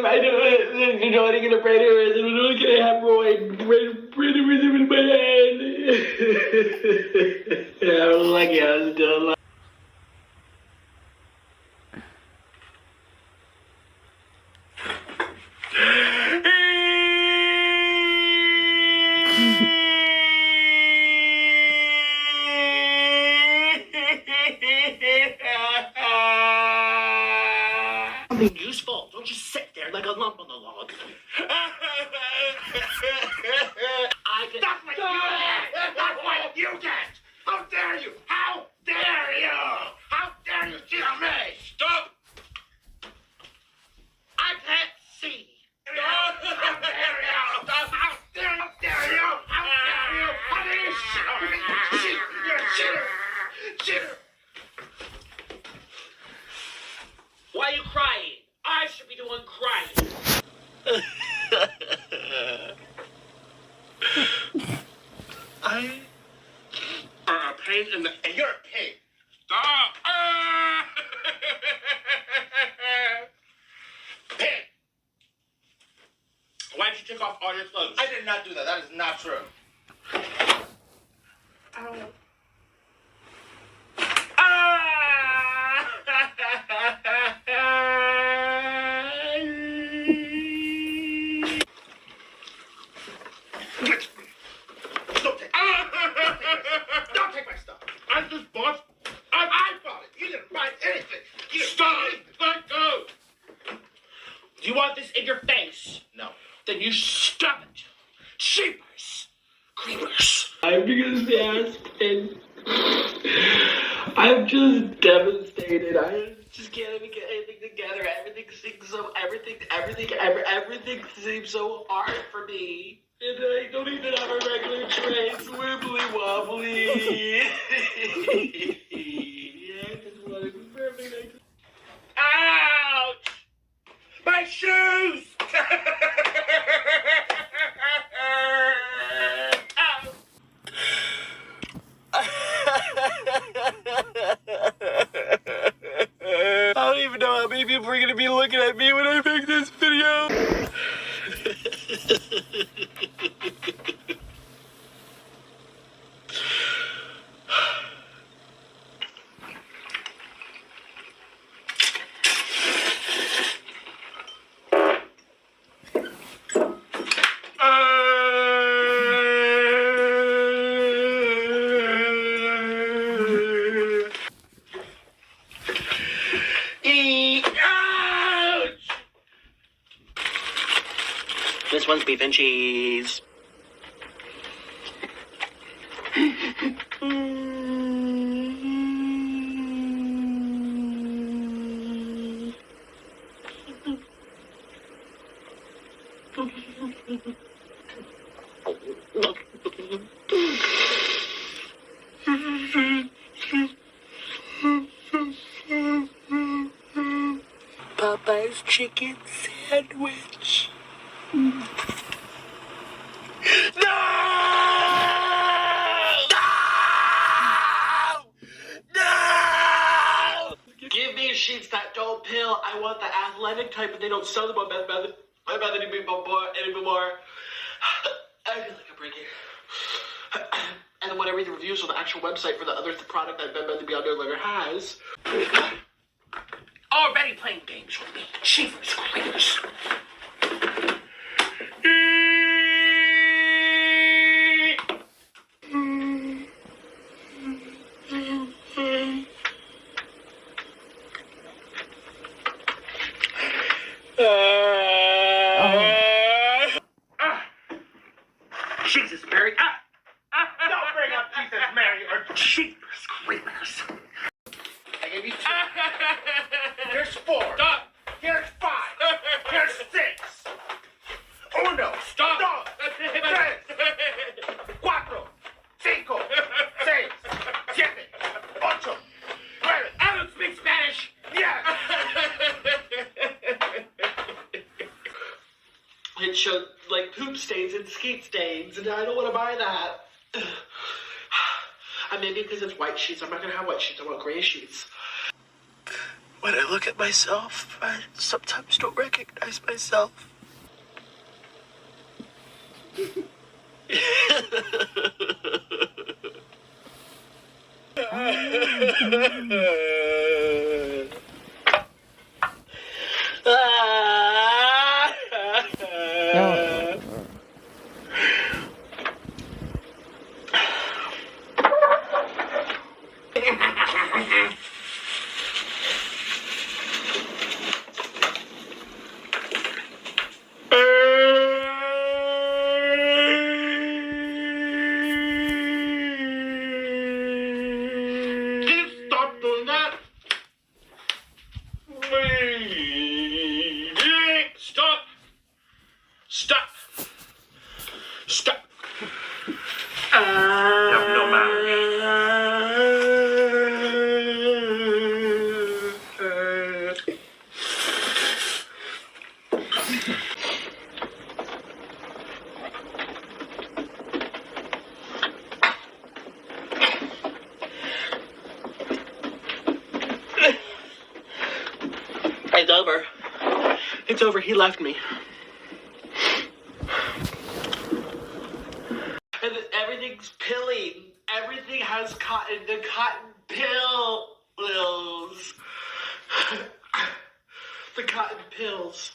I don't want to get a brain aneurysm. I don't get a hemorrhoid. Brain aneurysm in my head. I don't like it. I was done. Something useful. Don't just sit there like a lump on the log. I can. That's what you get! That's what you get! How dare you! How dare you! How dare you steal me! Stop! I can't see! How dare you! How dare you! How dare you! How dare you! Cheater! You're a cheater! Cheater! Why are you crying? I should be the one crying. I are a pain in the. And you're a pig. Stop. Pig. Why did you take off all your clothes? I did not do that. That is not true. Ow. Don't take my stuff. I'm just boss. I bought it. You didn't buy anything. You Stop! Let go! Do you want this in your face? No. Then you stop it. Sheepers. Creepers. I'm because and I'm just devastated. I just can't even get anything together. Everything seems everything seems so hard for me. And I don't even have a regular tray. It's wibbly wobbly. I just want to be perfect. Ouch! My shoes! I don't even know how many people are going to be looking at me when I make this video. This one's beef and cheese. Popeye's chicken sandwich. No! No! Give me sheets that don't pill. I want the athletic type, but they don't sell them on Bed Bath anymore. I feel like I'm breaking. And then when I read the reviews on the actual website for the other product that Bed Bath Beyond no longer has. Already playing games with me. Cheapers, creepers. Jesus, Mary. Don't bring up Jesus, Mary, or Cheapers, creepers. I gave you 2. Here's 4. Stop. Here's 5. Here's 6. Oh no. Stop. 2, 3, 4, 5, 6, 7, 8, 9. I don't speak Spanish. Yes. It showed like poop stains and skeet stains, and I don't want to buy that. And maybe because it's white sheets, I'm not gonna have white sheets. I want gray sheets. When I look at myself, I sometimes don't recognize myself. Stop doing that. Stop. Stop. Stop. You have no manners. It's over. It's over. He left me. And everything's pilling. Everything has cotton. The cotton pills. The cotton pills.